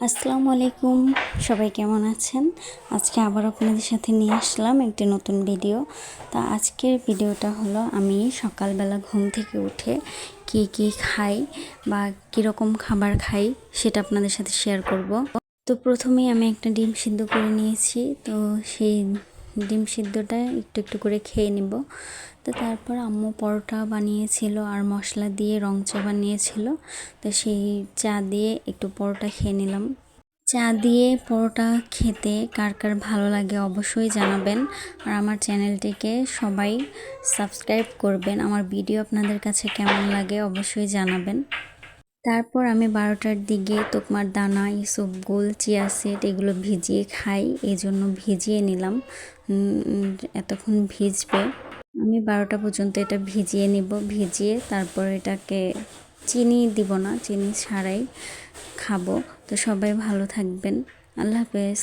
আসসালামু আলাইকুম, সবাই কেমন আছেন? আজকে আবার আপনাদের সাথে নিয়ে আসলাম একটি নতুন ভিডিও। তা আজকের ভিডিওটা হলো আমি সকালবেলা ঘুম থেকে উঠে কি খাই বা কীরকম খাবার খাই সেটা আপনাদের সাথে শেয়ার করব। তো প্রথমেই আমি একটা ডিম সিদ্ধ করে নিয়েছি, তো সেই ডিম সিদ্ধটা একটু একটু করে খেয়ে নেব। তো তারপর আম্মু পরোটা বানিয়েছিল আর মশলা দিয়ে রং চা বানিয়েছিল, তো সেই চা দিয়ে একটু পরোটা খেয়ে নিলাম। চা দিয়ে পরোটা খেতে কার কার ভালো লাগে অবশ্যই জানাবেন, আর আমার চ্যানেলটিকে সবাই সাবস্ক্রাইব করবেন। আমার ভিডিও আপনাদের কাছে কেমন লাগে অবশ্যই জানাবেন। তারপর আমি 12টার দিকে তোকমার দানা, ইসবগুল, চিয়া সিড এগুলো ভিজিয়ে খাই, এই জন্য ভিজিয়ে নিলাম। এতক্ষণ ভিজবে, আমি 12টা পর্যন্ত এটা ভিজিয়ে নিব। ভিজিয়ে তারপর এটাকে চিনি দিব না, চিনি ছাড়াই খাবো। তো সবাই ভালো থাকবেন, আল্লাহ হাফেজ।